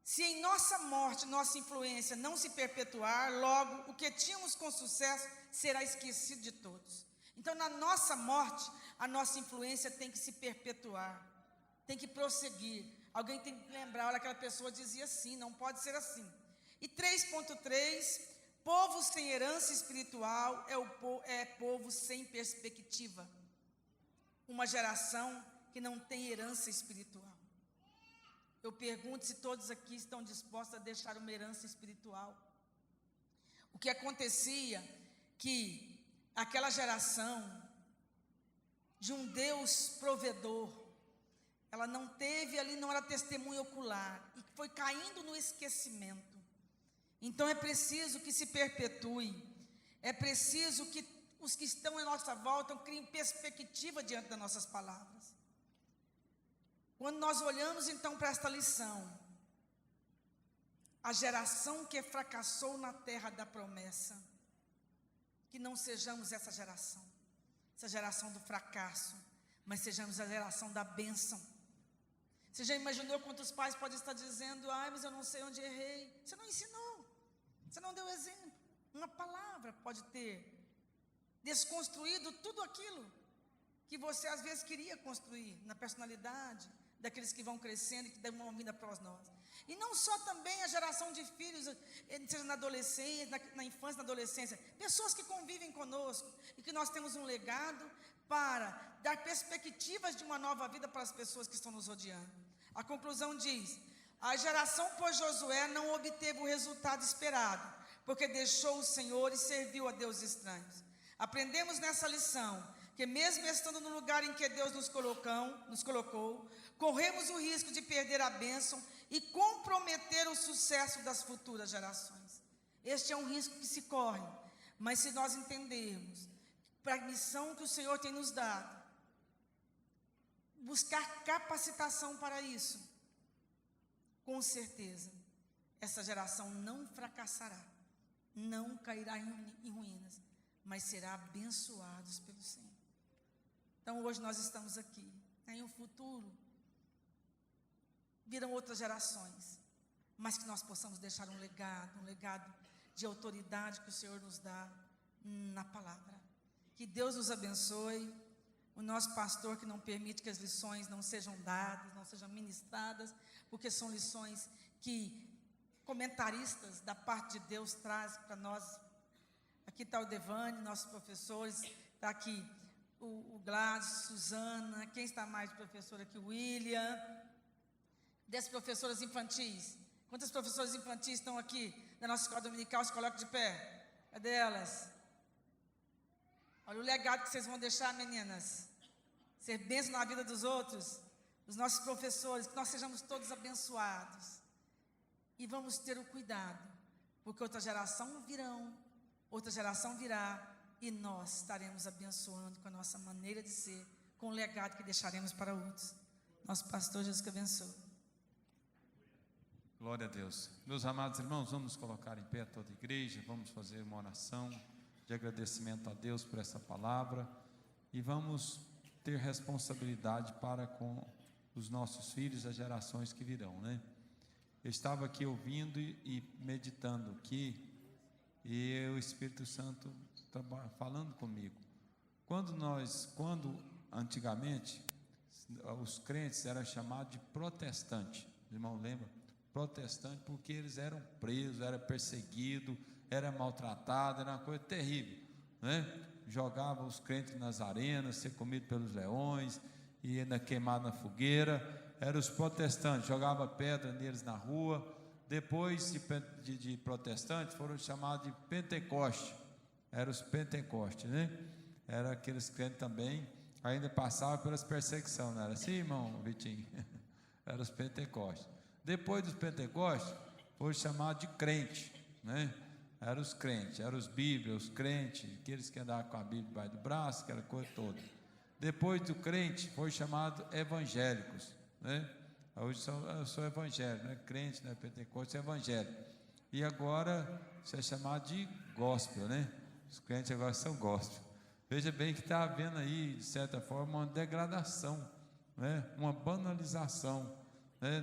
se em nossa morte, nossa influência não se perpetuar, logo, o que tínhamos com sucesso será esquecido de todos. Então, na nossa morte, a nossa influência tem que se perpetuar, tem que prosseguir. Alguém tem que lembrar, olha, aquela pessoa dizia assim, não pode ser assim. E 3.3, povo sem herança espiritual é povo sem perspectiva. Uma geração que não tem herança espiritual. Eu pergunto se todos aqui estão dispostos a deixar uma herança espiritual. O que acontecia que aquela geração de um Deus provedor, ela não teve ali, não era testemunho ocular, e foi caindo no esquecimento. Então é preciso que se perpetue, é preciso que os que estão em nossa volta criem perspectiva diante das nossas palavras. Quando nós olhamos então para esta lição, a geração que fracassou na terra da promessa, que não sejamos essa geração do fracasso, mas sejamos a geração da bênção. Você já imaginou quantos pais podem estar dizendo, mas eu não sei onde errei? Você não ensinou, você não deu exemplo. Uma palavra pode ter desconstruído tudo aquilo que você às vezes queria construir na personalidade daqueles que vão crescendo e que dão uma vida para nós. E não só também a geração de filhos, seja na adolescência, na infância, na adolescência, pessoas que convivem conosco e que nós temos um legado para dar perspectivas de uma nova vida para as pessoas que estão nos rodeando. A conclusão diz, a geração pós Josué não obteve o resultado esperado, porque deixou o Senhor e serviu a deuses estranhos. Aprendemos nessa lição que mesmo estando no lugar em que Deus nos colocou, corremos o risco de perder a bênção e comprometer o sucesso das futuras gerações. Este é um risco que se corre, mas se nós entendermos para a missão que o Senhor tem nos dado, buscar capacitação para isso, com certeza, essa geração não fracassará, não cairá em ruínas, mas será abençoados pelo Senhor. Então hoje nós estamos aqui, em um futuro virão outras gerações, mas que nós possamos deixar um legado de autoridade que o Senhor nos dá na palavra. Que Deus nos abençoe, o nosso pastor que não permite que as lições não sejam dadas, não sejam ministradas, porque são lições que comentaristas da parte de Deus trazem para nós. Aqui está o Devane, nossos professores, está aqui o Gladys, Suzana, quem está mais de professor aqui? O William, das professoras infantis. Quantas professoras infantis estão aqui na nossa escola dominical? Se coloquem de pé. Cadê elas? Olha o legado que vocês vão deixar, meninas. Ser bênção na vida dos outros. Os nossos professores, que nós sejamos todos abençoados. E vamos ter o cuidado, porque outra geração virá, e nós estaremos abençoando com a nossa maneira de ser, com o legado que deixaremos para outros. Nosso pastor Jesus que abençoe. Glória a Deus. Meus amados irmãos, vamos nos colocar em pé toda a igreja, vamos fazer uma oração de agradecimento a Deus por essa palavra e vamos ter responsabilidade para com os nossos filhos, as gerações que virão, né? eu estava aqui ouvindo e meditando aqui, e o Espírito Santo estava falando comigo. Quando antigamente, os crentes eram chamados de protestantes, os irmãos lembram? Protestante, porque eles eram presos, eram perseguidos, eram maltratados, era uma coisa terrível, né? Jogavam os crentes nas arenas, ser comido pelos leões, e ainda queimado na fogueira. Eram os protestantes, jogava pedra neles na rua. Depois de protestantes, foram chamados de Pentecoste, eram os Pentecostes, né? Eram aqueles crentes também, ainda passavam pelas perseguições, não era assim, irmão Vitinho? Eram os Pentecostes. Depois dos Pentecostes, foi chamado de crente, né? Eram os crentes, eram os bíblios, os crentes, aqueles que andavam com a Bíblia debaixo do braço, aquela coisa toda. Depois do crente, foi chamado evangélicos, né? Hoje eu sou evangélico, não é crente, não é pentecostes, é evangélico. E agora, isso é chamado de gospel, né? Os crentes agora são gospel. Veja bem que está havendo aí, de certa forma, uma degradação, né? Uma banalização, né?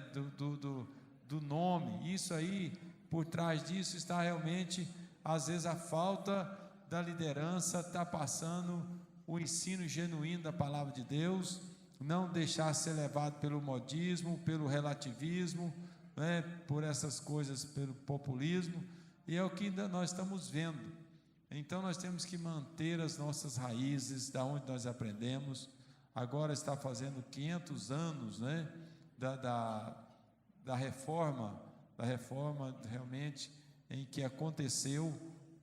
do nome. Isso aí, por trás disso está realmente, às vezes, a falta da liderança, está passando o ensino genuíno da palavra de Deus, não deixar ser levado pelo modismo, pelo relativismo, né? Por essas coisas, pelo populismo, e é o que nós estamos vendo. Então nós temos que manter as nossas raízes, da onde nós aprendemos. Agora está fazendo 500 anos, né? da reforma realmente, em que aconteceu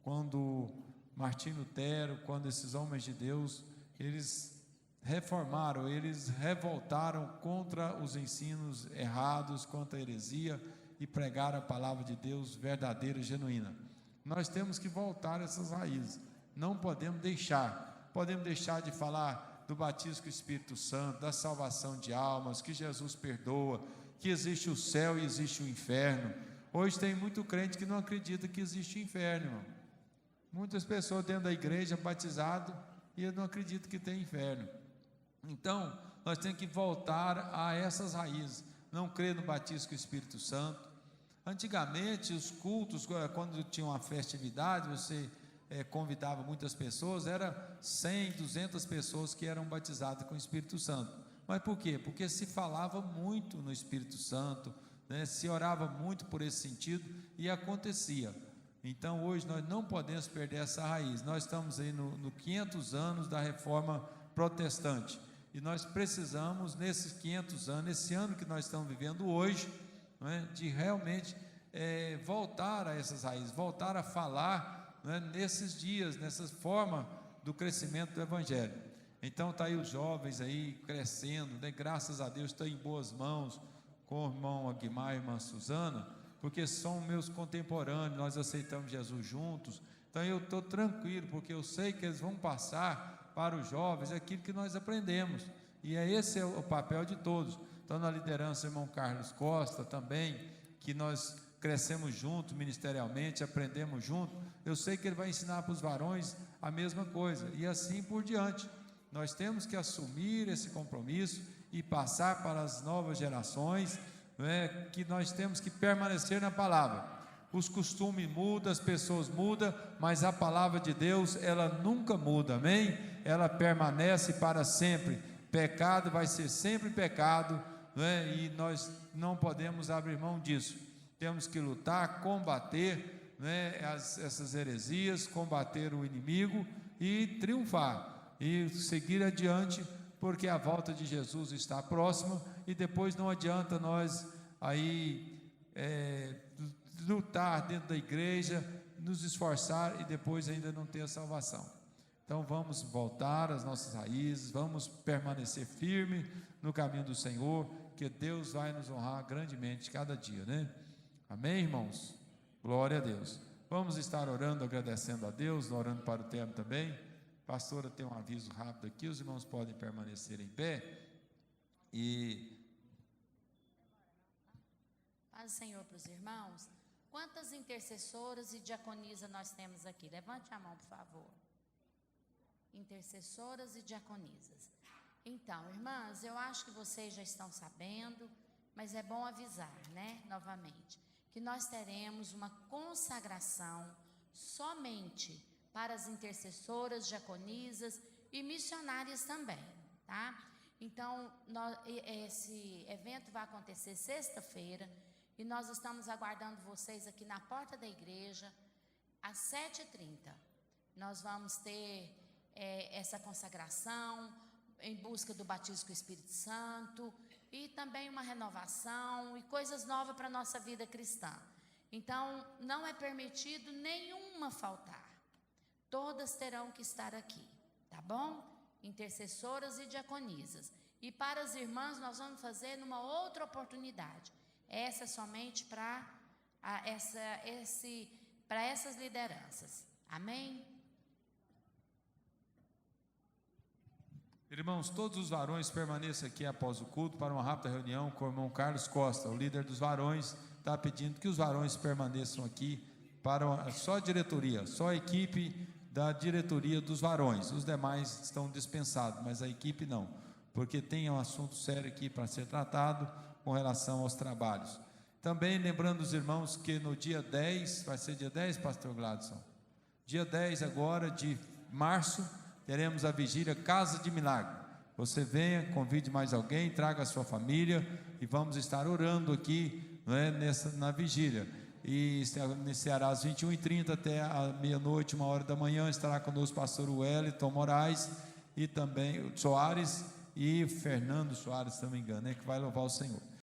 quando Martim Lutero, quando esses homens de Deus, eles reformaram, eles revoltaram contra os ensinos errados, contra a heresia, e pregaram a palavra de Deus verdadeira e genuína. Nós temos que voltar a essas raízes, não podemos deixar de falar do batismo com o Espírito Santo, da salvação de almas, que Jesus perdoa, que existe o céu e existe o inferno. Hoje tem muito crente que não acredita que existe o inferno, irmão. Muitas pessoas dentro da igreja batizado e não acreditam que tem inferno. Então, nós temos que voltar a essas raízes, não crer no batismo com o Espírito Santo. Antigamente, os cultos, quando tinha uma festividade, você convidava muitas pessoas, era 100, 200 pessoas que eram batizadas com o Espírito Santo. Mas por quê? Porque se falava muito no Espírito Santo, né? Se orava muito por esse sentido e acontecia. Então, hoje nós não podemos perder essa raiz. Nós estamos aí no 500 anos da reforma protestante. E nós precisamos, nesses 500 anos, esse ano que nós estamos vivendo hoje, não é, de realmente voltar a essas raízes, voltar a falar, não é, nesses dias, nessa forma do crescimento do Evangelho. Então está aí os jovens aí crescendo, né? Graças a Deus estão em boas mãos com o irmão Aguimar e a irmã Suzana, porque são meus contemporâneos, nós aceitamos Jesus juntos. Então eu estou tranquilo, porque eu sei que eles vão passar para os jovens aquilo que nós aprendemos, e esse é o papel de todos. Então, na liderança, o irmão Carlos Costa também, que nós crescemos juntos ministerialmente, aprendemos juntos. Eu sei que ele vai ensinar para os varões a mesma coisa, e assim por diante. Nós temos que assumir esse compromisso e passar para as novas gerações, que nós temos que permanecer na palavra. Os costumes mudam, as pessoas mudam, mas a palavra de Deus, ela nunca muda, amém? Ela permanece para sempre. Pecado vai ser sempre pecado, e nós não podemos abrir mão disso. Temos que lutar, combater, essas heresias, combater o inimigo e triunfar, e seguir adiante, porque a volta de Jesus está próxima, e depois não adianta nós aí lutar dentro da igreja, nos esforçar e depois ainda não ter a salvação. Então vamos voltar às nossas raízes, vamos permanecer firme no caminho do Senhor, que Deus vai nos honrar grandemente cada dia, né? Amém, irmãos? Glória a Deus. Vamos estar orando, agradecendo a Deus, orando para o tempo também. Pastora, tem um aviso rápido aqui, os irmãos podem permanecer em pé. Paz do Senhor para os irmãos. Quantas intercessoras e diaconisas nós temos aqui? Levante a mão, por favor. Intercessoras e diaconisas. Então, irmãs, eu acho que vocês já estão sabendo mas é bom avisar, né, novamente, que nós teremos uma consagração somente para as intercessoras, diaconisas e missionárias também, tá? Então, esse evento vai acontecer sexta-feira e nós estamos aguardando vocês aqui na porta da igreja às 7h30. Nós vamos ter essa consagração em busca do batismo com o Espírito Santo e também uma renovação e coisas novas para a nossa vida cristã. Então, não é permitido nenhuma faltar. Todas terão que estar aqui, tá bom? Intercessoras e diaconisas. E para as irmãs, nós vamos fazer numa outra oportunidade. Essa é somente para essas lideranças. Amém? Irmãos, todos os varões permaneçam aqui após o culto para uma rápida reunião com o irmão Carlos Costa, o líder dos varões, está pedindo que os varões permaneçam aqui para só a diretoria, só a equipe da diretoria dos varões. Os demais estão dispensados, mas a equipe não, porque tem um assunto sério aqui para ser tratado com relação aos trabalhos. Também lembrando os irmãos que no dia 10, vai ser dia 10, pastor Gladson? Dia 10 agora de março, teremos a vigília Casa de Milagre. Você venha, convide mais alguém, traga a sua família e vamos estar orando aqui, não é, na vigília. E iniciará às 21h30 até a meia-noite, 1h da manhã. Estará conosco o pastor Wellington Moraes e também o Soares e Fernando Soares, se não me engano, que vai louvar o Senhor.